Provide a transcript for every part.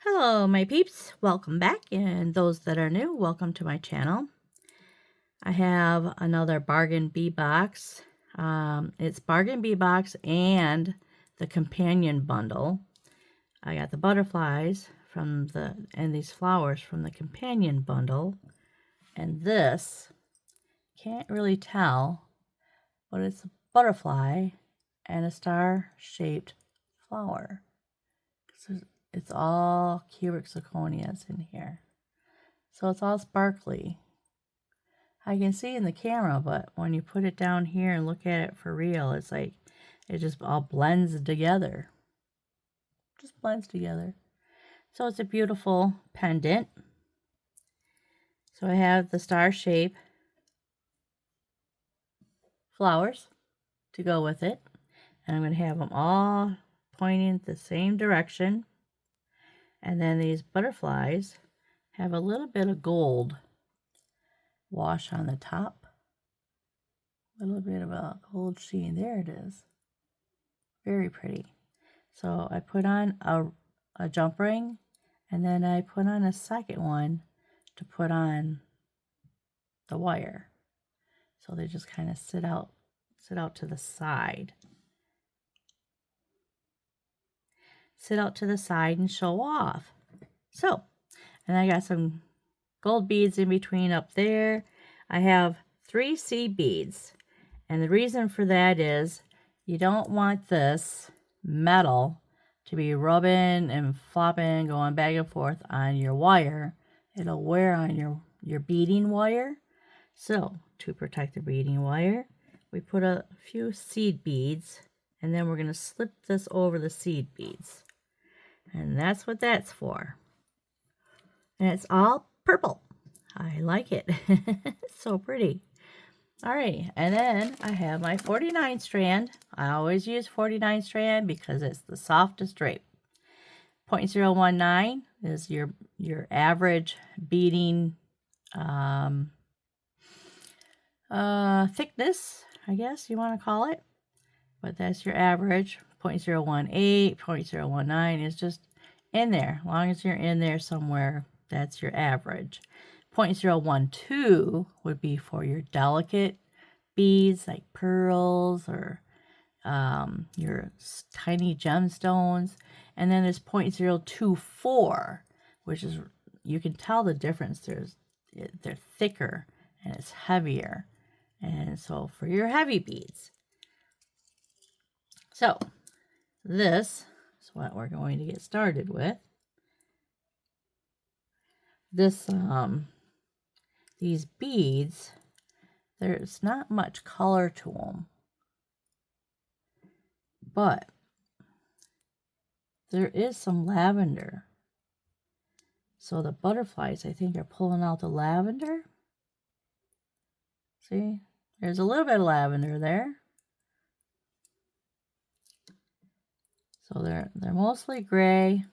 Hello, my peeps. Welcome back, and those that are new, welcome to my channel. I have another bargain bead box. It's bargain bead box and the companion bundle. I got the butterflies and these flowers from the companion bundle, and this can't really tell, but it's a butterfly and a star-shaped flower. It's all cubic zirconias in here. So it's all sparkly. I can see in the camera, but when you put it down here and look at it for real, it's like it just all blends together. Just blends together. So it's a beautiful pendant. So I have the star shape flowers to go with it. And I'm going to have them all pointing the same direction. And then these butterflies have a little bit of gold wash on the top. A little bit of a gold sheen. There it is. Very pretty. So I put on a jump ring, and then I put on a second one to put on the wire. So they just kind of sit out to the side. Sit out to the side and show off. So, and I got some gold beads in between up there. I have 3 seed beads. And the reason for that is you don't want this metal to be rubbing and flopping, going back and forth on your wire. It'll wear on your beading wire. So to protect the beading wire, we put a few seed beads, and then we're going to slip this over the seed beads. And that's what that's for. And it's all purple. I like it. It's so pretty. Alright, and then I have my 49 strand. I always use 49 strand because it's the softest drape. 0.019 is your average beading thickness, I guess you want to call it. But that's your average. 0.018, 0.019 is just in there. As long as you're in there somewhere, that's your average. 0.012 would be for your delicate beads like pearls or your tiny gemstones. And then there's 0.024, which is, you can tell the difference. They're thicker and it's heavier. And so for your heavy beads. So this is what we're going to get started with. These beads, there's not much color to them, but there is some lavender. So the butterflies, I think, are pulling out the lavender. See, there's a little bit of lavender there. So they're mostly gray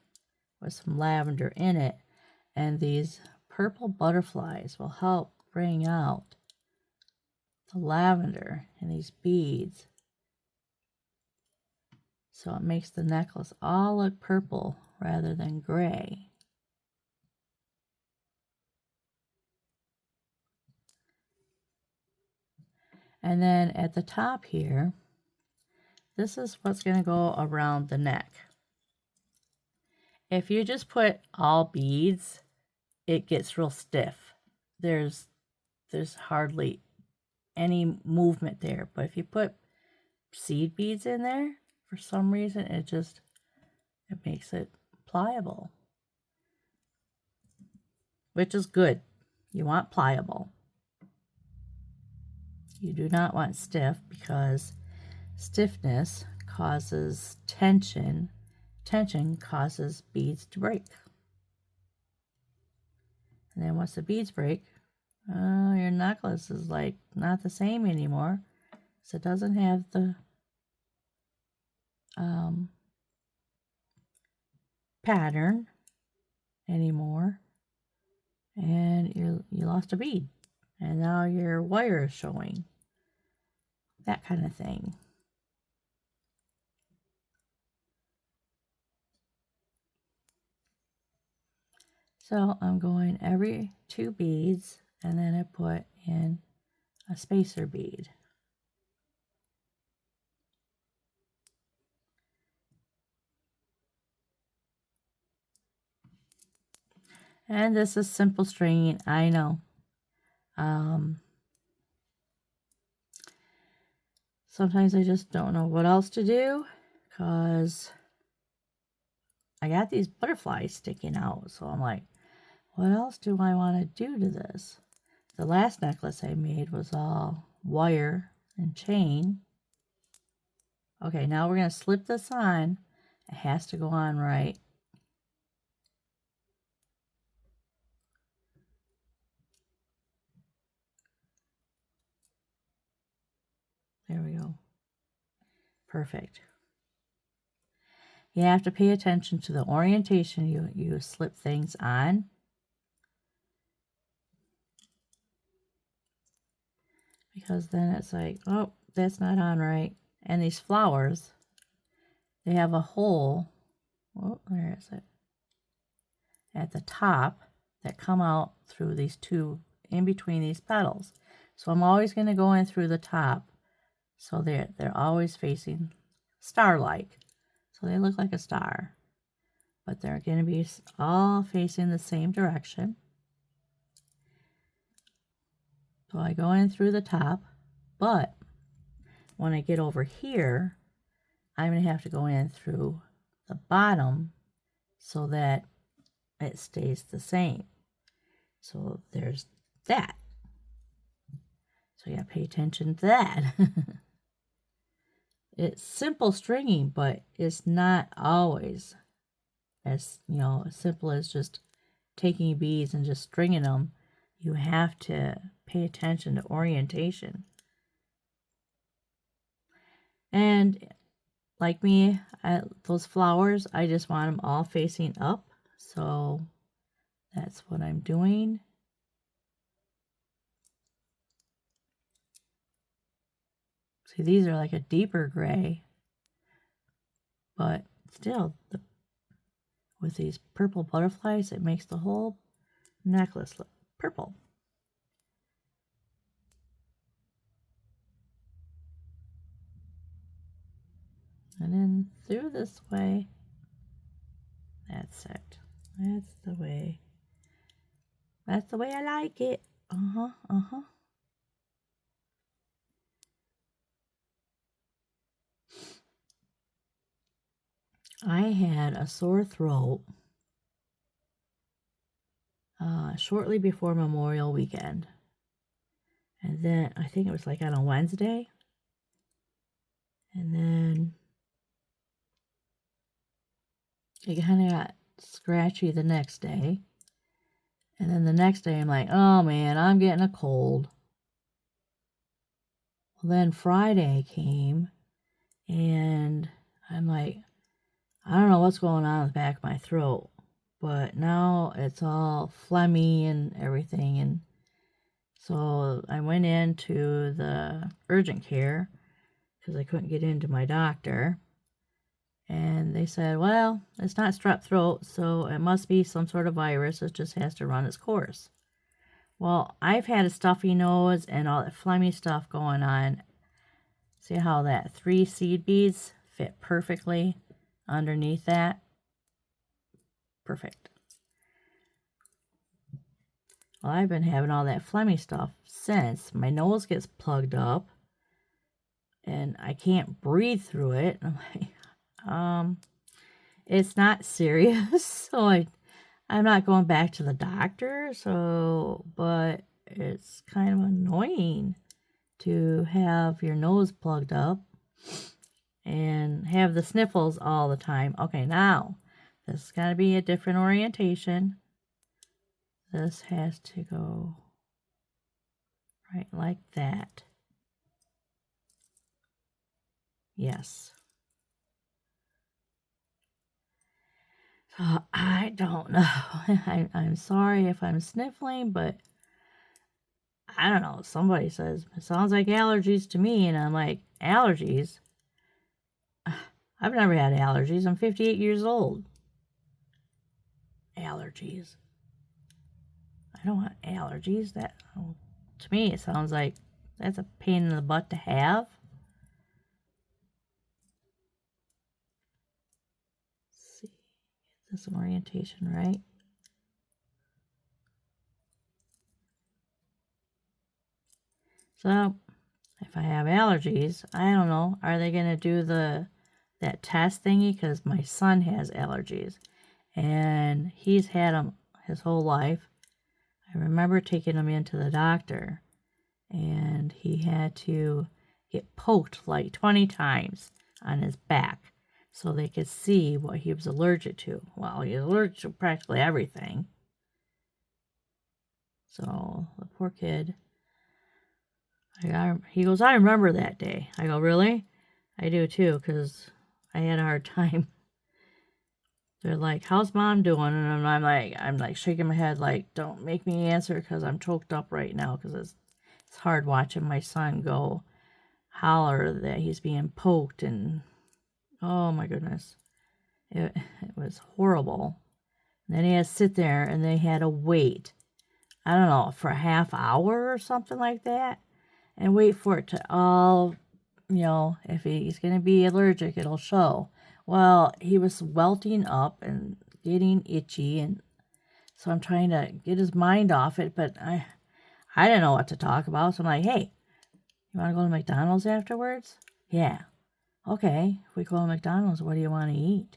with some lavender in it, and these purple butterflies will help bring out the lavender in these beads. So it makes the necklace all look purple rather than gray. And then at the top here, this is what's going to go around the neck. If you just put all beads, it gets real stiff. There's hardly any movement there. But if you put seed beads in there, for some reason, it makes it pliable. Which is good. You want pliable. You do not want stiff, because stiffness causes tension. Tension causes beads to break. And then once the beads break, your necklace is like not the same anymore. So it doesn't have the pattern anymore. And you lost a bead. And now your wire is showing. That kind of thing. So I'm going every 2 beads, and then I put in a spacer bead. And this is simple stringing, I know. Sometimes I just don't know what else to do because I got these butterflies sticking out. So I'm like, what else do I want to do to this? The last necklace I made was all wire and chain. Okay, now we're going to slip this on. It has to go on right. There we go. Perfect. You have to pay attention to the orientation you slip things on. Because then it's like, oh, that's not on right. And these flowers, they have a hole. Oh, where is it? At the top that come out through these two, in between these petals. So I'm always going to go in through the top. So they're always facing star-like. So they look like a star. But they're going to be all facing the same direction. So I go in through the top, but when I get over here, I'm going to have to go in through the bottom so that it stays the same. So there's that. So you got to pay attention to that. It's simple stringing, but it's not always as, as simple as just taking beads and just stringing them. You have to pay attention to orientation. And like me, those flowers, I just want them all facing up. So that's what I'm doing. See, these are like a deeper gray, but still, with these purple butterflies, it makes the whole necklace look purple. And then through this way, that's it. That's the way I like it. I had a sore throat shortly before Memorial Weekend. And then I think it was like on a Wednesday. And then it kind of got scratchy the next day. And then the next day I'm like, oh man, I'm getting a cold. Well, then Friday came and I'm like, I don't know what's going on in the back of my throat. But now it's all phlegmy and everything. And so I went into the urgent care because I couldn't get into my doctor. And they said, well, it's not strep throat, so it must be some sort of virus. It just has to run its course. Well, I've had a stuffy nose and all that phlegmy stuff going on. See how that 3 seed beads fit perfectly underneath that? Perfect. Well, I've been having all that phlegmy stuff since. My nose gets plugged up and I can't breathe through it. I'm like, it's not serious, so I'm not going back to the doctor, but it's kind of annoying to have your nose plugged up and have the sniffles all the time. Okay, now, this is going to be a different orientation. This has to go right like that. Yes. So I don't know. I'm sorry if I'm sniffling, but I don't know. Somebody says, it sounds like allergies to me. And I'm like, allergies? I've never had allergies. I'm 58 years old. Allergies. I don't want allergies. That, oh, to me, it sounds like that's a pain in the butt to have. Let's see, get this orientation right. So, if I have allergies, I don't know, are they going to do that test thingy? Because my son has allergies, and he's had them his whole life. I remember taking him into the doctor, and he had to get poked like 20 times on his back so they could see what he was allergic to. Well, he was allergic to practically everything. So the poor kid, he goes, I remember that day. I go, really? I do too, because I had a hard time. They're like, how's mom doing? And I'm like shaking my head like, don't make me answer because I'm choked up right now, because it's hard watching my son go holler that he's being poked, and oh my goodness, it was horrible. And then he had to sit there and they had to wait, I don't know, for a half hour or something like that, and wait for it to all, if he's going to be allergic, it'll show. Well, he was welting up and getting itchy, and so I'm trying to get his mind off it, but I didn't know what to talk about, so I'm like, hey, you want to go to McDonald's afterwards? Yeah. Okay, if we go to McDonald's, what do you want to eat?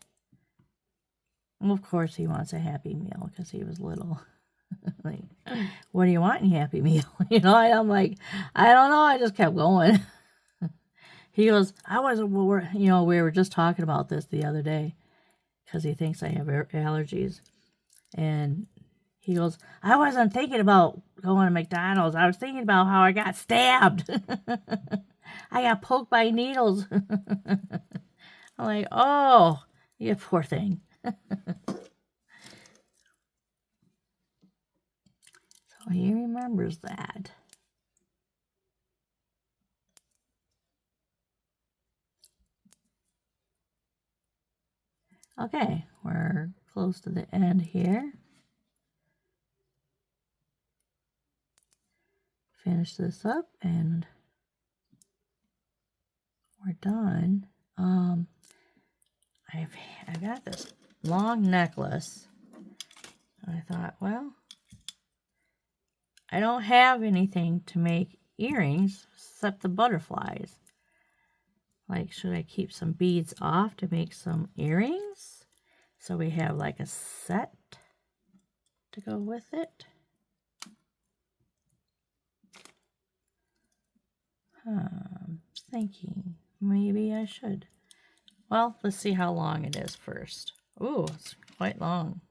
Well, of course he wants a Happy Meal because he was little. Like, what do you want in Happy Meal? I'm like, I don't know. I just kept going. He goes, we were just talking about this the other day because he thinks I have allergies. And he goes, I wasn't thinking about going to McDonald's. I was thinking about how I got stabbed. I got poked by needles. I'm like, oh, you poor thing. So he remembers that. Okay, we're close to the end here. Finish this up and we're done. I've got this long necklace. I thought, well, I don't have anything to make earrings except the butterflies. Like, should I keep some beads off to make some earrings? So we have like a set to go with it. I'm thinking maybe I should. Well, let's see how long it is first. Ooh, it's quite long.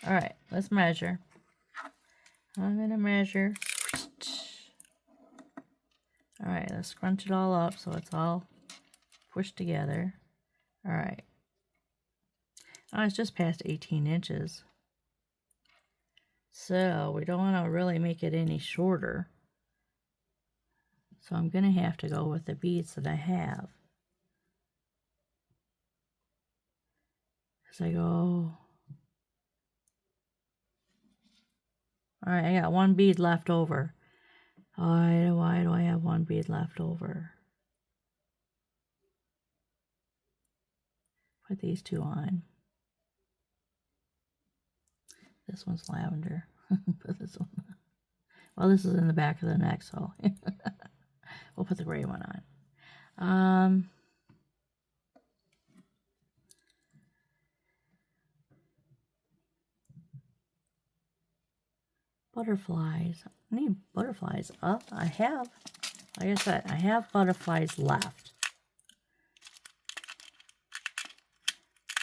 All right, let's measure. I'm going to measure. All right, let's scrunch it all up so it's all pushed together. All right. Oh, it's just past 18 inches. So we don't want to really make it any shorter. So I'm going to have to go with the beads that I have. As I go. All right, I got one bead left over. Why do I have one bead left over? Put these two on. This one's lavender. Put this one on. Well, this is in the back of the neck, so we'll put the gray one on. Butterflies. I need butterflies. I have, like I said, I have butterflies left.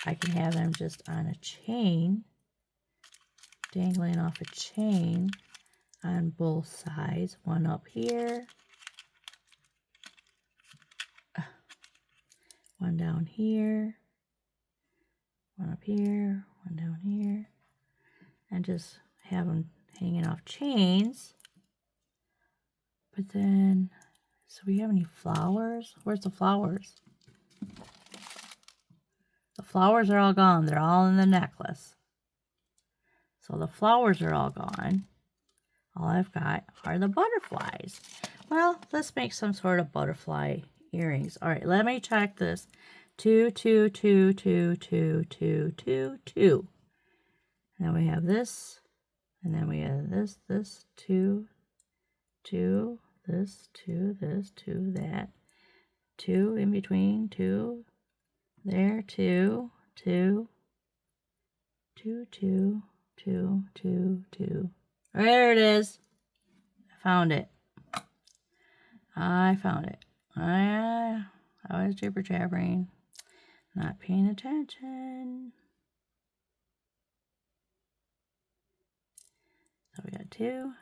I can have them just on a chain, dangling off a chain on both sides. One up here, one down here, one up here, one down here, and just have them hanging off chains. But then, so we have any flowers? Where's the flowers? The flowers are all gone. They're all in the necklace. So the flowers are all gone. All I've got are the butterflies. Well, let's make some sort of butterfly earrings. All right, let me check this. 2, 2, 2, 2, 2, 2, 2, 2. And then we have this, and then we have this, 2, 2, this, 2, this, 2, that, 2 in between, 2, there, 2, 2, 2, 2, 2, 2, 2. There it is. I found it. I found it. I was jibber jabbering, not paying attention. So we got 2,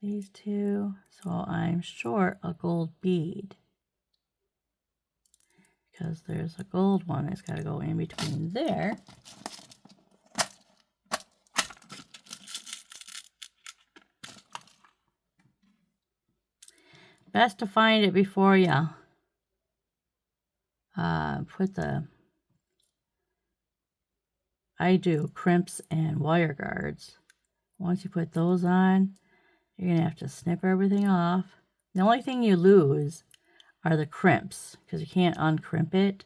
these 2. So I'm short a gold bead because there's a gold one that's got to go in between there. Best to find it before you put the, I do crimps and wire guards. Once you put those on, you're going to have to snip everything off. The only thing you lose are the crimps because you can't uncrimp it.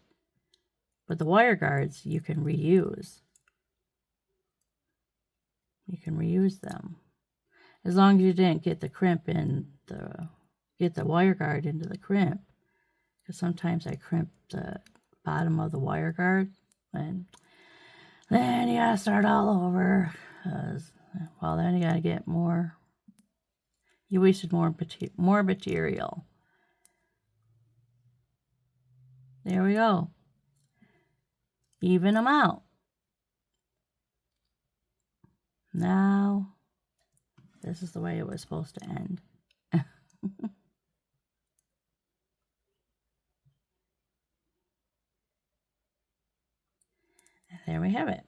But the wire guards you can reuse. You can reuse them. As long as you didn't get the crimp in the, get the wire guard into the crimp. Because sometimes I crimp the bottom of the wire guard. And then you gotta start all over. Well, then you gotta get more. You wasted more material. There we go. Even them out. Now, this is the way it was supposed to end. There we have it.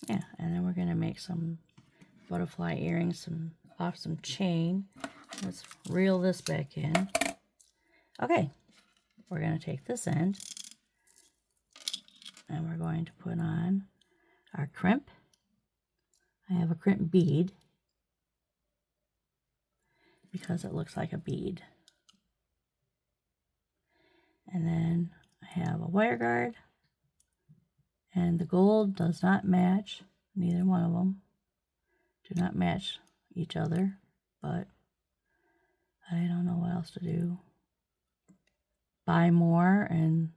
Yeah, and then we're going to make some butterfly earrings off some chain. Let's reel this back in. Okay, we're going to take this end and we're going to put on our crimp. I have a crimp bead because it looks like a bead. And then I have a wire guard. And the gold does not match, neither one of them do not match each other, but I don't know what else to do. Buy more and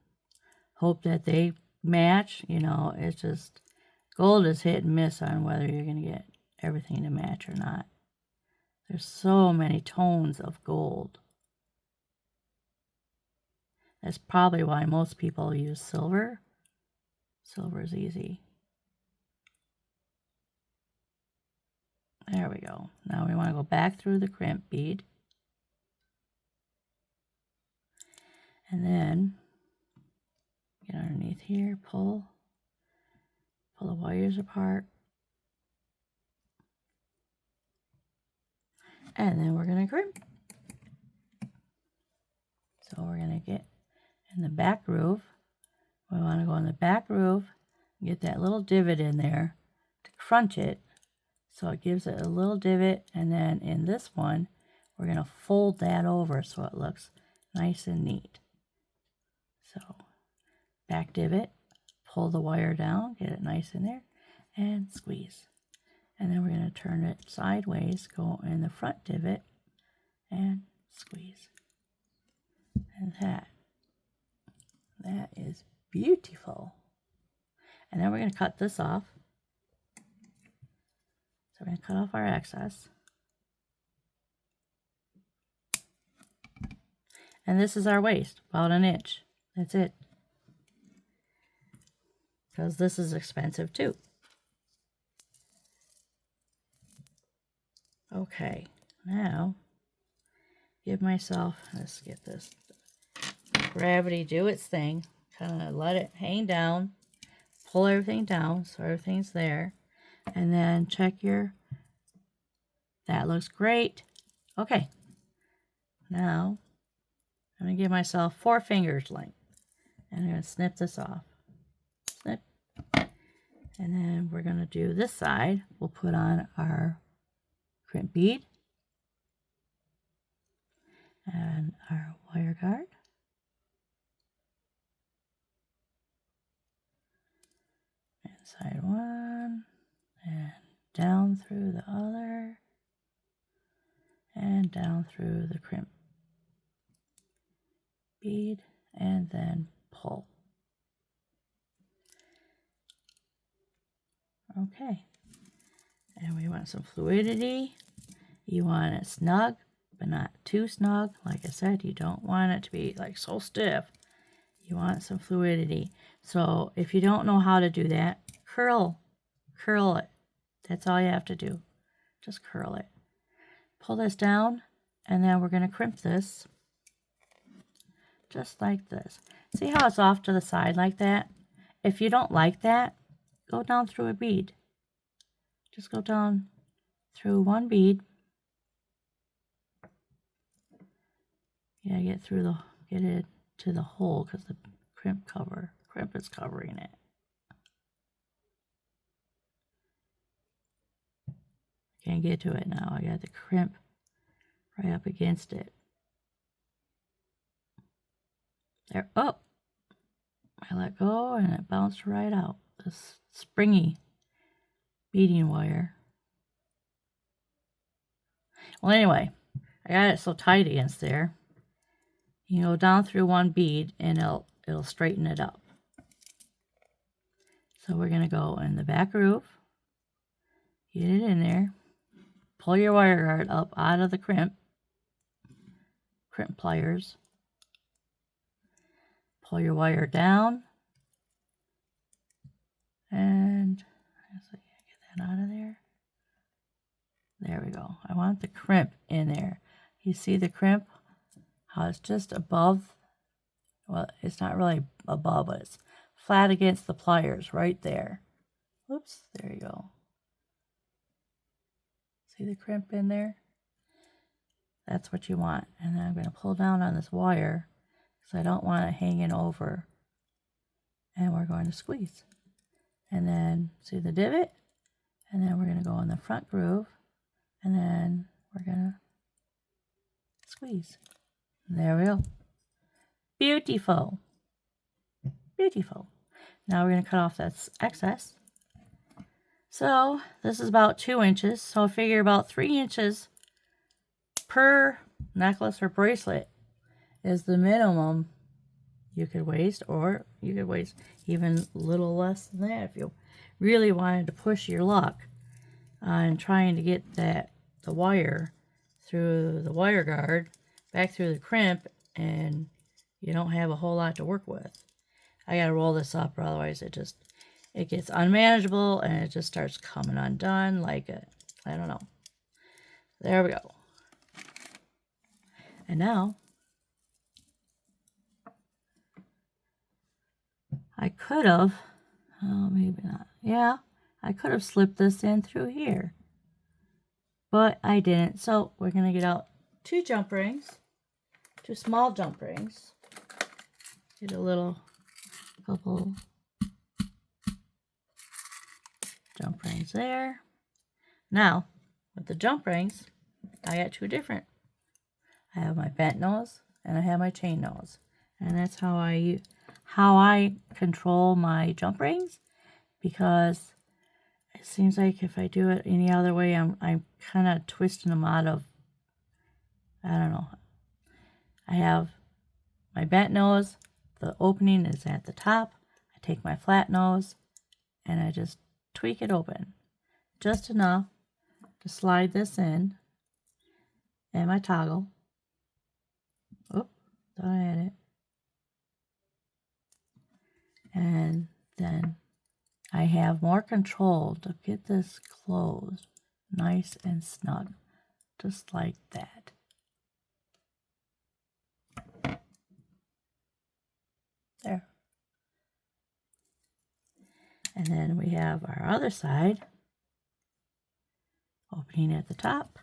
hope that they match. You know, it's just, gold is hit and miss on whether you're going to get everything to match or not. There's so many tones of gold. That's probably why most people use silver. Silver is easy. There we go. Now we want to go back through the crimp bead. And then get underneath here, pull the wires apart. And then we're going to crimp. So we're going to get in the back groove. We want to go in the back groove and get that little divot in there to crunch it. So it gives it a little divot, and then in this one, we're going to fold that over so it looks nice and neat. So back divot, pull the wire down, get it nice in there, and squeeze. And then we're going to turn it sideways, go in the front divot, and squeeze. And that is beautiful. And then we're going to cut this off. So we're going to cut off our excess. And this is our waist, about an inch. That's it. Because this is expensive too. Okay, now give myself, let's get this gravity do its thing. Kind of let it hang down. Pull everything down so everything's there. And then check that looks great. Okay. Now, I'm going to give myself 4 fingers length. And I'm going to snip this off. Snip. And then we're going to do this side. We'll put on our crimp bead and our wire guard. Inside one and down through the other and down through the crimp bead and then pull. Okay, and we want some fluidity. You want it snug, but not too snug. Like I said, you don't want it to be like so stiff. You want some fluidity. So if you don't know how to do that, curl it. That's all you have to do. Just curl it. Pull this down, and then we're going to crimp this just like this. See how it's off to the side like that? If you don't like that, go down through a bead. Just go down through one bead. Yeah, get it to the hole because the crimp is covering it. Can't get to it now. I got the crimp right up against it. There. Oh, I let go and it bounced right out. This springy beading wire. Well, anyway, I got it so tight against there. You go down through one bead and it'll straighten it up. So we're going to go in the back groove, get it in there, pull your wire guard up out of the crimp pliers, pull your wire down, and get that out of there. There we go. I want the crimp in there. You see the crimp? How it's just above, well, it's not really above, but it's flat against the pliers right there. Whoops, there you go. See the crimp in there? That's what you want. And then I'm going to pull down on this wire because I don't want it hanging over. And we're going to squeeze. And then see the divot? And then we're going to go in the front groove. And then we're going to squeeze. And there we go. Beautiful. Beautiful. Now we're going to cut off that excess. So this is about 2 inches. So I figure about 3 inches per necklace or bracelet is the minimum you could waste, or you could waste even a little less than that if you really wanted to push your luck on trying to get the wire through the wire guard back through the crimp, and you don't have a whole lot to work with. I gotta roll this up, or otherwise it gets unmanageable and it just starts coming undone like I don't know. There we go. And now I could have, oh, maybe not. Yeah, I could have slipped this in through here, but I didn't. So we're going to get out 2 jump rings, 2 small jump rings. Get a couple jump rings there. Now, with the jump rings, I got 2 different. I have my bent nose and I have my chain nose. And that's how I control my jump rings, because it seems like if I do it any other way, I'm kind of twisting them out of, I don't know. I have my bent nose, the opening is at the top. I take my flat nose and I just tweak it open just enough to slide this in, and my toggle. Oop, thought I had it. And then I have more control to get this closed nice and snug, just like that. There. And then we have our other side, opening at the top.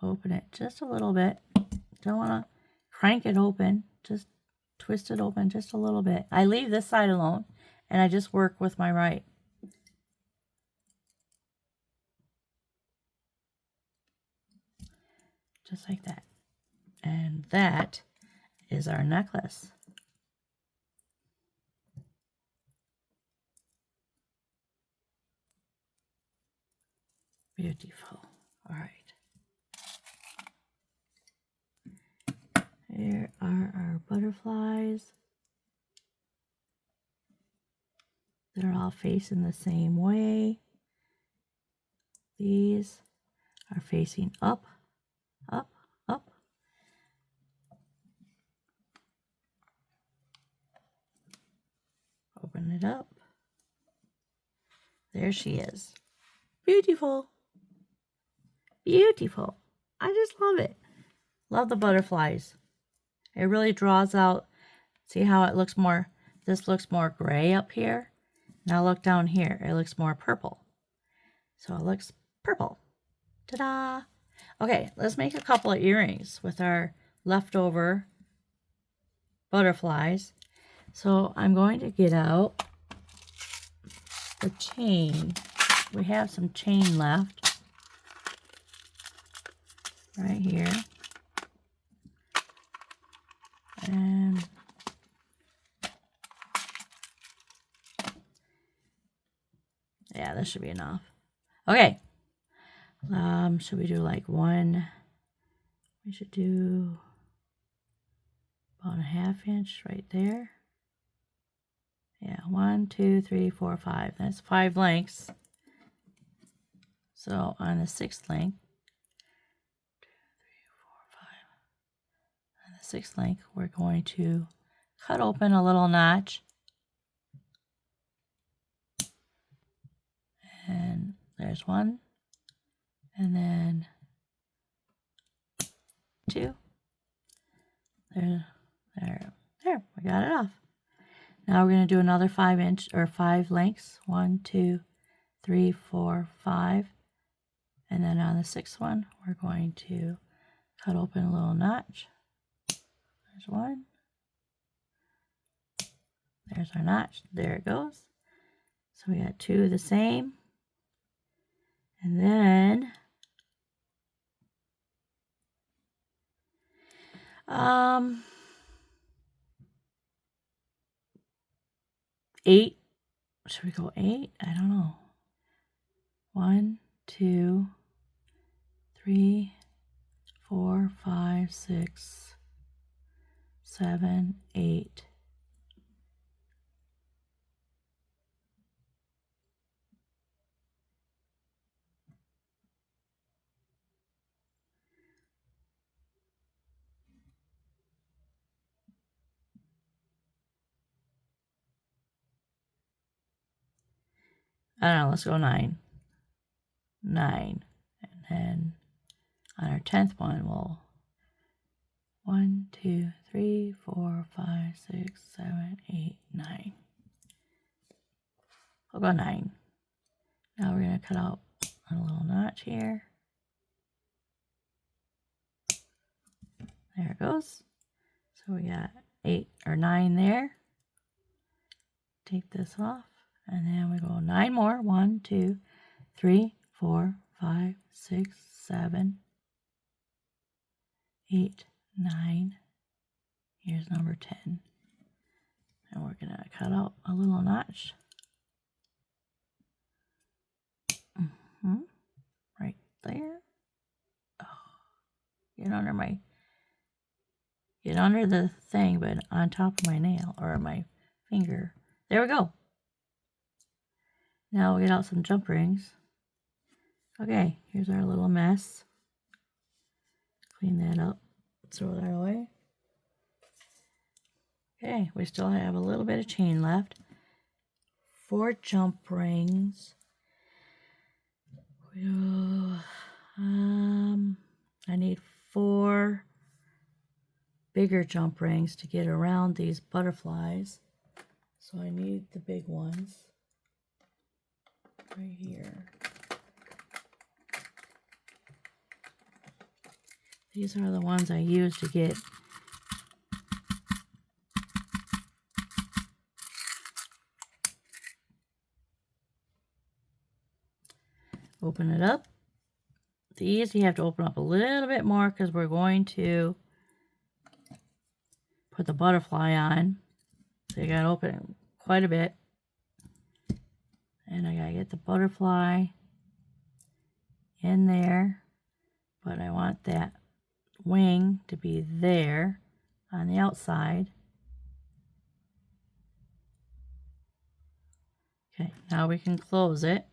Open it just a little bit. Don't want to crank it open, just twist it open just a little bit. I leave this side alone and I just work with my right. just like that. And that is our necklace. Beautiful. All right. Here are our butterflies. They're all facing the same way. These are facing up, up, up. Open it up. There she is. Beautiful. Beautiful. I just love it. Love the butterflies. It really draws out. See how it looks more, this looks more gray up here. Now look down here. It looks more purple. So it looks purple. Ta-da! Okay, let's make a couple of earrings with our leftover butterflies. So I'm going to get out the chain. We have some chain left right here. And yeah, this should be enough. Okay. Should we do like one? We should do about a 1/2 inch right there. Yeah, 1, 2, 3, 4, 5. That's 5 lengths. So on the 6th length, 2, 3, 4, 5. On the 6th length, we're going to cut open a little notch. And there's 1. And then 2. There, we got it off. Now we're going to do another 5 inch or 5 lengths. 1, 2, 3, 4, 5. And then on the 6th one, we're going to cut open a little notch. There's 1. There's our notch. There it goes. So we got 2 the same. And then 8. Should we go 8? I don't know. 1, 2, 3, 4, 5, 6, 7, 8. I don't know, let's go 9. 9. And then on our 10th one, we'll 1, 2, 3, 4, 5, 6, 7, 8, 9. We'll go 9. Now we're going to cut out a little notch here. There it goes. So we got 8 or 9 there. Take this off. And then we go 9 more. 1, 2, 3, 4, 5, 6, 7, 8, 9. Here's number 10. And we're going to cut out a little notch. Right there. Oh, get under the thing, but on top of my nail or my finger. There we go. Now we'll get out some jump rings. Okay, here's our little mess. Clean that up. Throw that away. Okay, we still have a little bit of chain left. 4 jump rings. I need 4 bigger jump rings to get around these butterflies. So I need the big ones right here. These are the ones I use to get open it up. these you have to open up a little bit more because we're going to put the butterfly on. So you gotta open it quite a bit. And I gotta get the butterfly in there, but I want that wing to be there on the outside. Okay, now we can close it.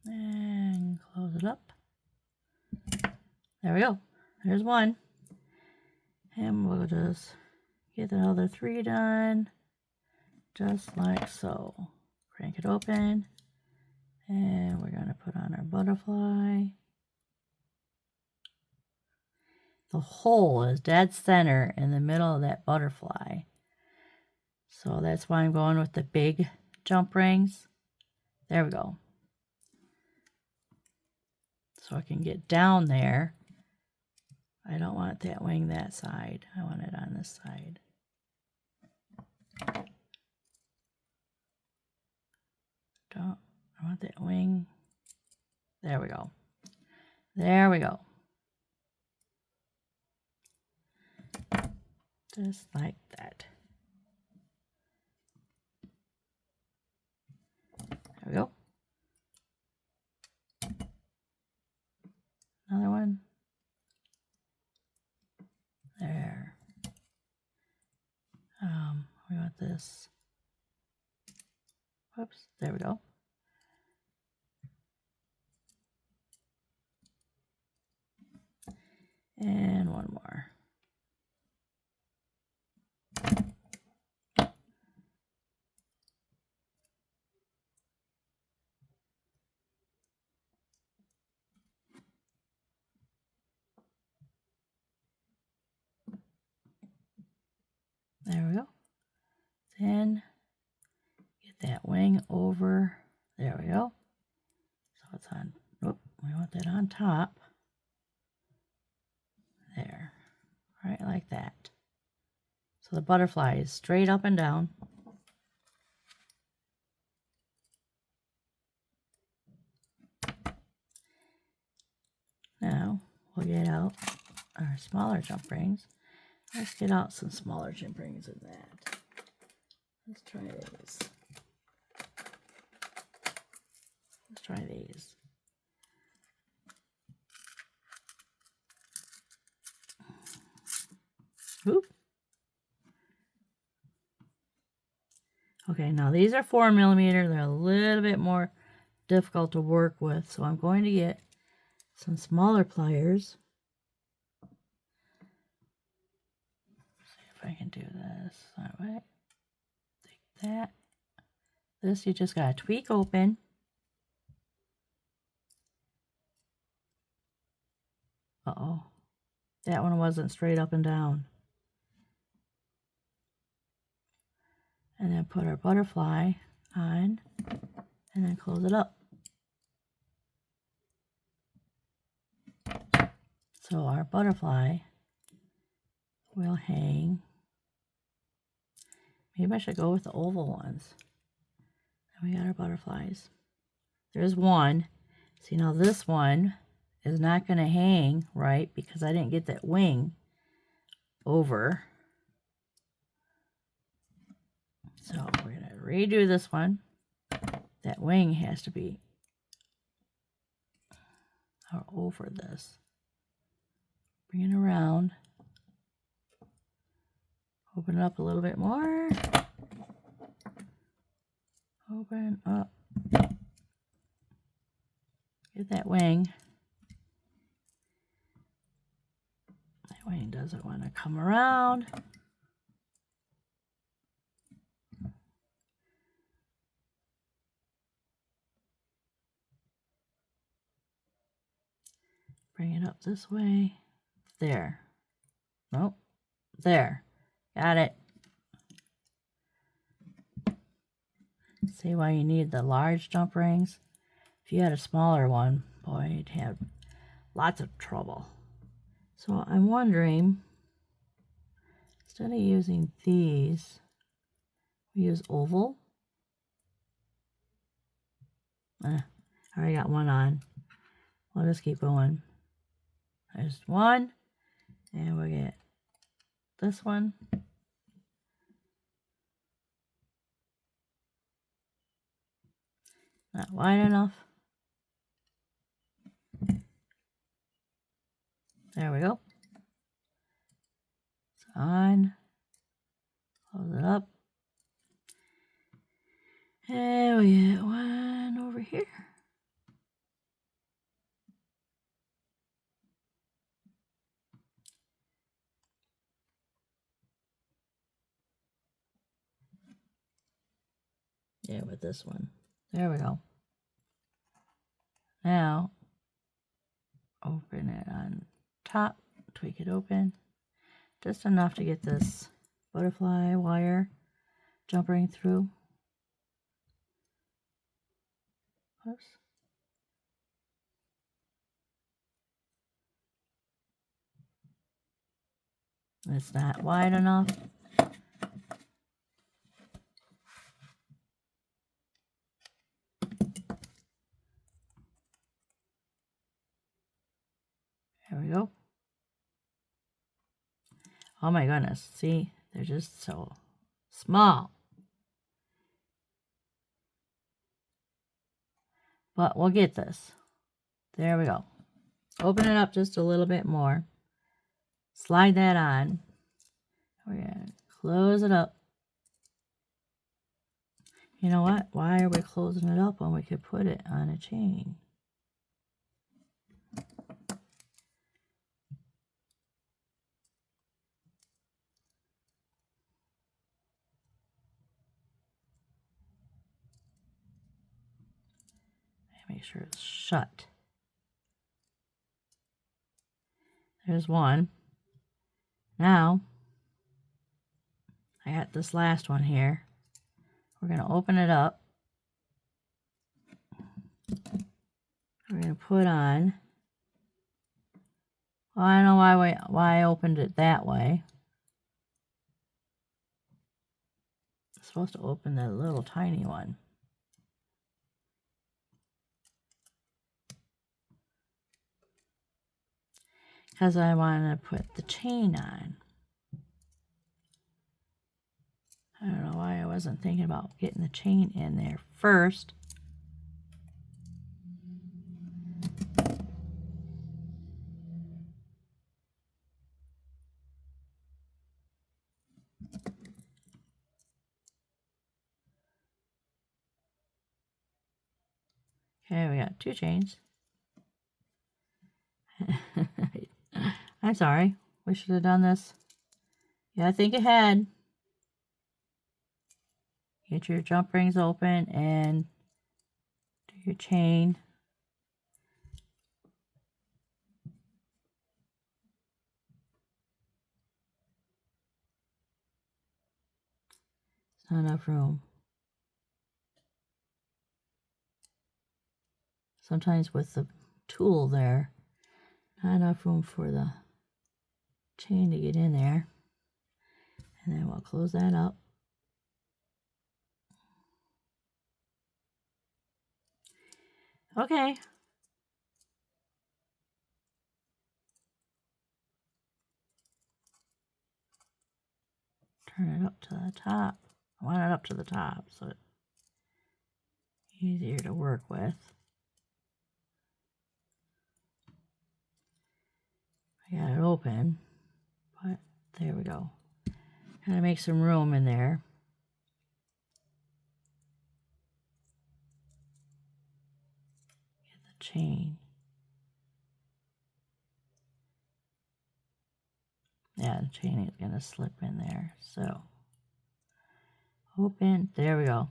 And close it up. There we go. There's one. And we'll just get the other 3 done, just like so. Crank it open. And we're going to put on our butterfly. The hole is dead center in the middle of that butterfly. So that's why I'm going with the big jump rings. There we go. So I can get down there. I don't want that wing that side. I want it on this side. I want that wing. There we go. There we go. Just like that. There we go. Another one. There. We want this. Whoops, there we go. And one more. There we go. Then get that wing over. There we go. So it's on, whoop, we want that on top. There, right like that. So the butterfly is straight up and down. Now we'll get out our smaller jump rings. Let's get out some smaller jump rings than that. Let's try these. Let's try these. Oop. Okay, now these are 4mm. They're a little bit more difficult to work with, so I'm going to get some smaller pliers. See if I can do this that way. Take that. This you just gotta tweak open. Uh-oh. That one wasn't straight up and down. And then put our butterfly on and then close it up. So our butterfly will hang. Maybe I should go with the oval ones. And we got our butterflies. There's one. See, now this one is not going to hang right because I didn't get that wing over. So we're going to redo this one. That wing has to be over this. Bring it around. Open it up a little bit more. Open up. Get that wing. That wing doesn't want to come around. Bring it up this way. There. Nope. There. Got it. See why you need the large jump rings? If you had a smaller one, boy, you'd have lots of trouble. So I'm wondering, instead of using these, we use oval. I already got one on. We'll just keep going. There's one, and we'll get this one. Not wide enough. There we go. It's on. Close it up. And we get one over here. Yeah, with this one. There we go. Now, open it on top, tweak it open. Just enough to get this butterfly wire jumping through. Oops. It's not wide enough. There we go. Oh my goodness, see, they're just so small. But we'll get this. There we go. Open it up just a little bit more. Slide that on. We're going to close it up. You know what? Why are we closing it up when we could put it on a chain? Make sure it's shut. There's one. Now, I got this last one here. We're going to open it up. We're going to put on. Well, I don't know why I opened it that way. It's supposed to open the little tiny one. Because I want to put the chain on. I don't know why I wasn't thinking about getting the chain in there first. Okay, we got 2 chains. I'm sorry. We should have done this. Yeah, think ahead. Get your jump rings open and do your chain. It's not enough room. Sometimes with the tool there, not enough room for the chain to get in there. And then we'll close that up. Okay. Turn it up to the top. I want it up to the top so it's easier to work with. I got it open, but there we go. Gotta make some room in there. Get the chain. Yeah, the chain is gonna slip in there. So open. There we go.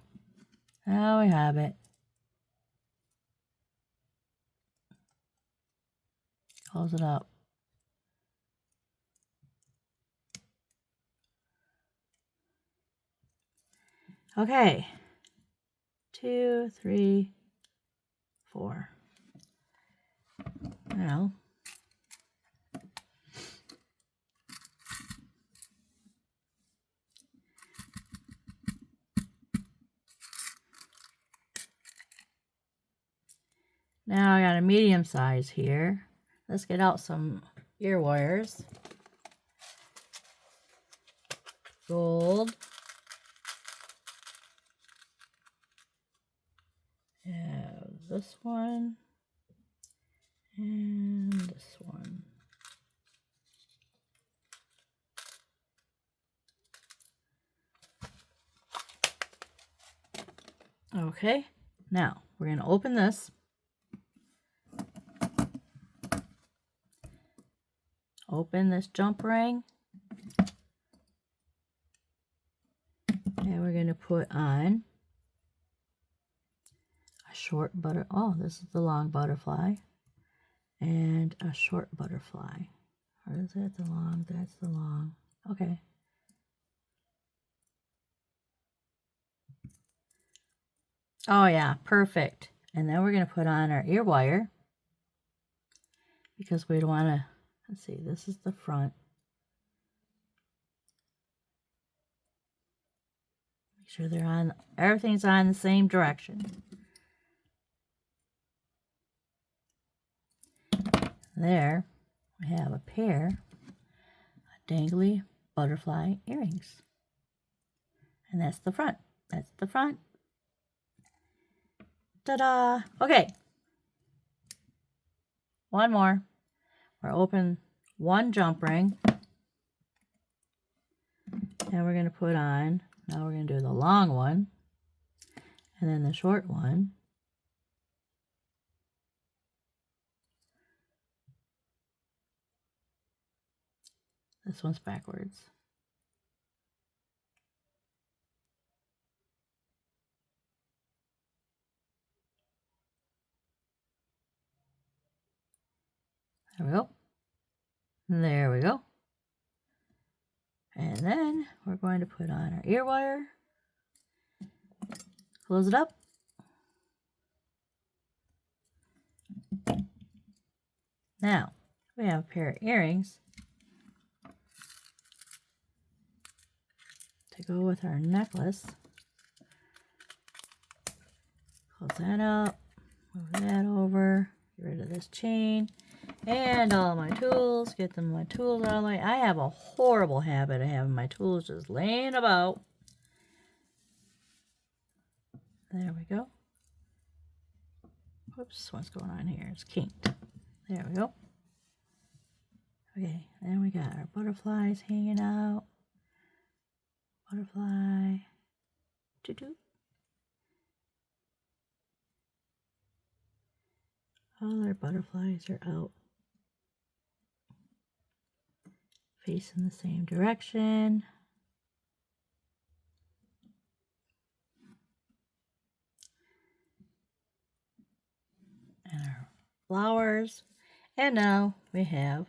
Now we have it. Close it up. Okay. 2, 3, 4. Now, Now I got a medium size here. Let's get out some ear wires. Gold. Have this one. And this one. Okay, now we're going to open this. Open this jump ring. And we're going to put on a short oh, this is the long butterfly. And a short butterfly. Or is that the long? That's the long. Okay. Oh yeah, perfect. And then we're going to put on our ear wire. Because we don't want to, let's see, this is the front. Make sure they're on, everything's on the same direction. There, we have a pair of dangly butterfly earrings. And that's the front. That's the front. Ta-da! Okay. One more. We're open one jump ring. And we're going to put on, now we're going to do the long one. And then the short one. This one's backwards. There we go. There we go. And then we're going to put on our ear wire. Close it up. Now, we have a pair of earrings to go with our necklace. Close that up. Move that over. Get rid of this chain. And all my tools. Get them my tools out of the way. I have a horrible habit of having my tools just laying about. There we go. Whoops, what's going on here? It's kinked. There we go. Okay, then we got our butterflies hanging out. Butterfly. Doo-doo. All our butterflies are out. Facing the same direction. And our flowers. And now we have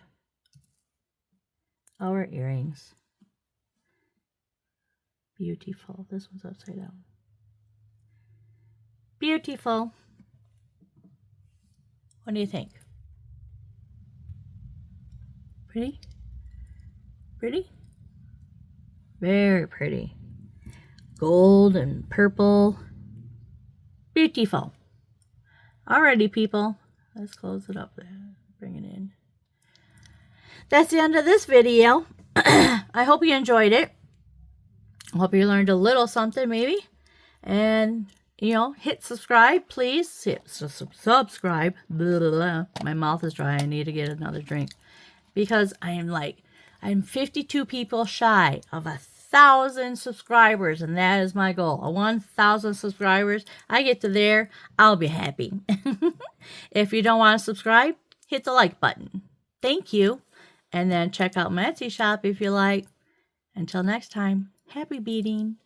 our earrings. Beautiful. This one's upside down. Beautiful. What do you think? Pretty? Pretty? Very pretty. Gold and purple. Beautiful. Alrighty, people. Let's close it up there. Bring it in. That's the end of this video. I hope you enjoyed it. I hope you learned a little something maybe. And, you know, hit subscribe, please. Hit subscribe. Blah, blah, blah. My mouth is dry. I need to get another drink. Because I'm 52 people shy of 1,000 subscribers. And that is my goal. 1,000 subscribers. I get to there, I'll be happy. If you don't want to subscribe, hit the like button. Thank you. And then check out my Etsy shop if you like. Until next time, happy beading.